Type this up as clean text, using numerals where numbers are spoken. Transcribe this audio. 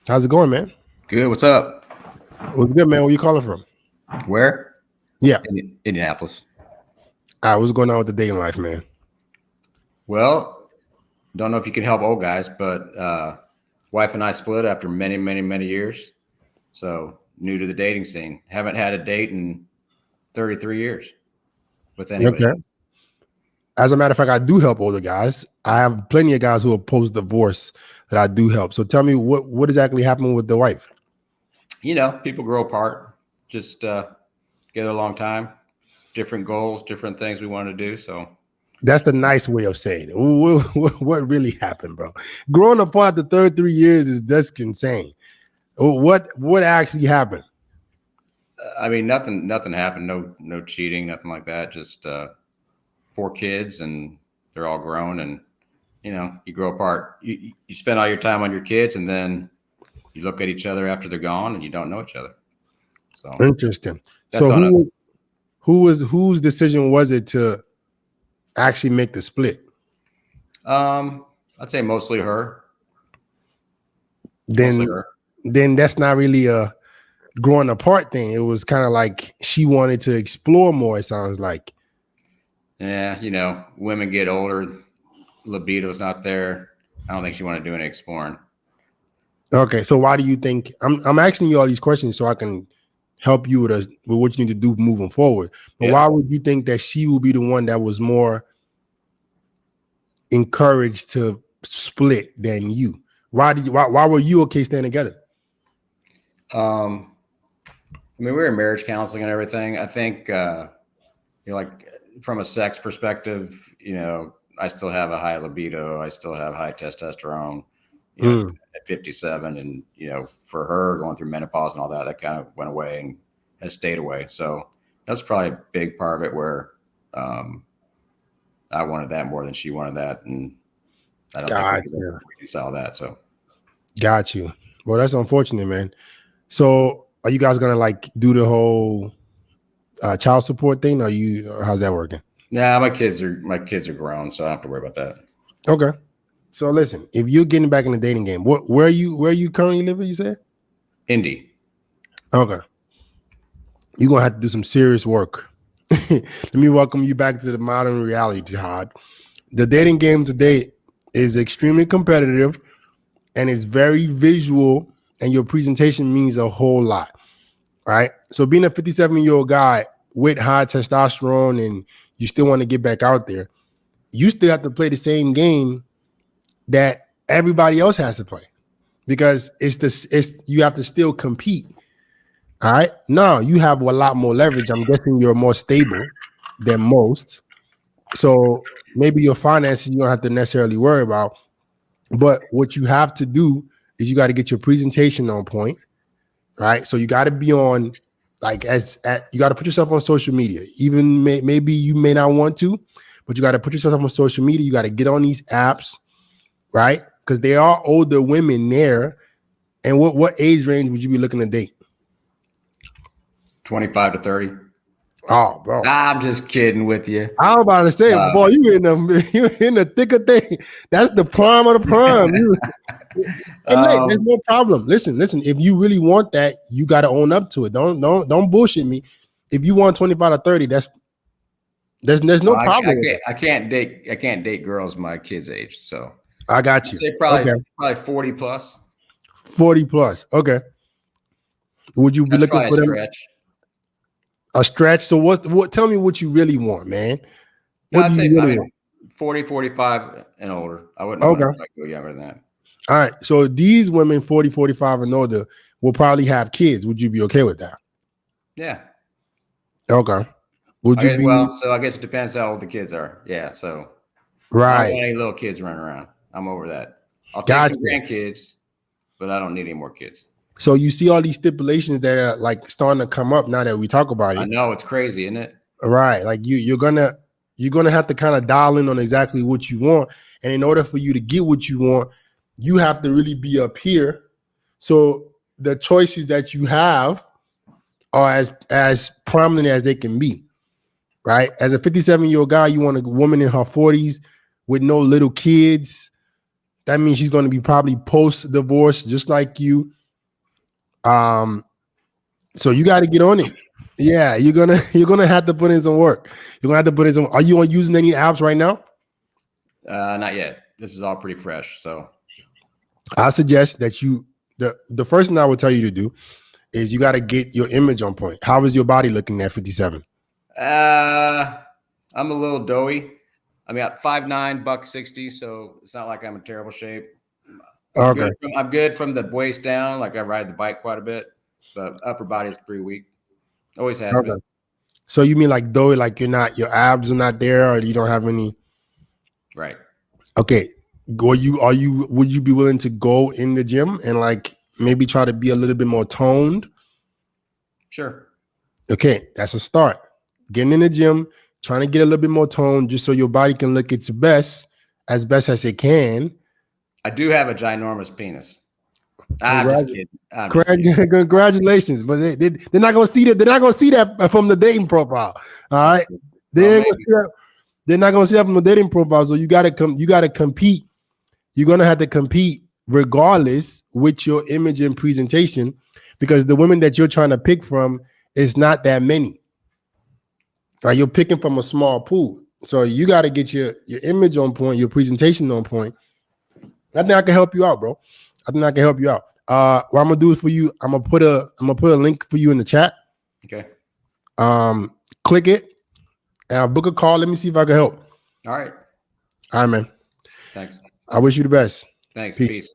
How's it going, man? Good. What's up? What's good, man? Where you calling from? Where? Yeah. Indianapolis. All right, what's going on with the dating life, man? Well, don't know if you can help old guys, but wife and I split after many, many, many years. So new to the dating scene. Haven't had a date in 33 years with anybody. Okay. As a matter of fact, I do help older guys. I have plenty of guys who are post-divorce that I do help. So tell me what exactly happened with the wife? People grow apart. Just together a long time. Different goals, different things we want to do. So That's the nice way of saying it. What really happened, bro? Growing apart after 33 years is just insane. What actually happened? I mean, nothing happened. No cheating, nothing like that. Just 4 kids, and they're all grown, and you grow apart. You spend all your time on your kids, and then you look at each other after they're gone, and you don't know each other. So Interesting. that's So whose decision was it to actually make the split? I'd say mostly her. Then that's not really a growing apart thing. It was kind of like she wanted to explore more, it sounds like. Yeah, women get older, libido's not there. I don't think she wanted to do any exploring. Okay, so why do you think I'm asking you all these questions so I can help you with what you need to do moving forward? But why would you think that she will be the one that was more encouraged to split than you? Why were you okay staying together? I mean, we were in marriage counseling and everything. I think, like from a sex perspective, I still have a high libido. I still have high testosterone, at 57. And, for her going through menopause and all that, that kind of went away and has stayed away. So that's probably a big part of it where I wanted that more than she wanted that. And I don't think we can reconcile that. So. Got you. Well, that's unfortunate, man. So are you guys gonna like do the whole child support thing? Or how's that working? Nah, my kids are grown, so I don't have to worry about that. Okay. So listen, if you're getting back in the dating game, where are you currently living? You said Indy. Okay. You're gonna have to do some serious work. Let me welcome you back to the modern reality, Jihad. The dating game today is extremely competitive and it's very visual, and your presentation means a whole lot. Right. So being a 57-year-old guy with high testosterone and you still want to get back out there, you still have to play the same game that everybody else has to play, because you have to still compete. All right. Now you have a lot more leverage. I'm guessing you're more stable than most. So maybe your finances you don't have to necessarily worry about. But what you have to do is you got to get your presentation on point. Right. So you got to be on you got to put yourself on social media. Even maybe you may not want to, but you got to put yourself on social media. You got to get on these apps. Right. Because there are older women there. And what age range would you be looking to date? 25 to 30. Oh, bro. I'm just kidding with you. I was about to say, boy, you in the thick of thing. That's the prime of the prime. And there's no problem. Listen. If you really want that, you got to own up to it. Don't bullshit me. If you want 25 to 30, there's no problem. I can't date girls my kids' age. So I got you. I'd say probably 40 plus. 40 plus. Okay. Would you be looking for them? A stretch. So what? Tell me what you really want, man. What do you really want? 40, 45 and older. I wouldn't want to go younger than that. All right. So these women 40, 45 and older will probably have kids. Would you be okay with that? Yeah. Okay. So I guess it depends how old the kids are. Yeah. So I don't want any little kids running around. I'm over that. I'll take some grandkids, but I don't need any more kids. So you see all these stipulations that are like starting to come up now that we talk about it. I know, it's crazy, isn't it? Right. Like you're gonna have to kind of dial in on exactly what you want. And in order for you to get what you want, you have to really be up here. So the choices that you have are as prominent as they can be. Right. As a 57-year-old guy, you want a woman in her 40s with no little kids, That means she's going to be probably post-divorce, just like you. So you got to get on it. Yeah, you're gonna have to put in some work. You're gonna have to put in some. Are you on using any apps right now? Not yet. This is all pretty fresh. So I suggest that the first thing I would tell you to do is you got to get your image on point. How is your body looking at 57? I'm a little doughy. I mean, I'm 5'9", $160, so it's not like I'm in terrible shape. Okay. I'm good from the waist down. Like I ride the bike quite a bit, but upper body's pretty weak. Always has been. So you mean like doughy, like your abs are not there, or you don't have any? Right. Okay. Would you be willing to go in the gym and like maybe try to be a little bit more toned? Sure. Okay, that's a start. Getting in the gym, trying to get a little bit more toned, just so your body can look its best as it can. I do have a ginormous penis. I'm just kidding. Congratulations, but they're not gonna see that. They're not gonna see that from the dating profile. All right, they're not gonna see that from the dating profile. So you gotta compete. You're gonna have to compete regardless with your image and presentation, because the women that you're trying to pick from is not that many. Right, you're picking from a small pool, so you got to get your image on point, your presentation on point. I think I can help you out, bro. I think I can help you out. What I'm gonna do for you, I'm gonna put a link for you in the chat. Okay. Click it and I'll book a call. Let me see if I can help. All right. All right, man. Thanks. I wish you the best. Thanks. Peace.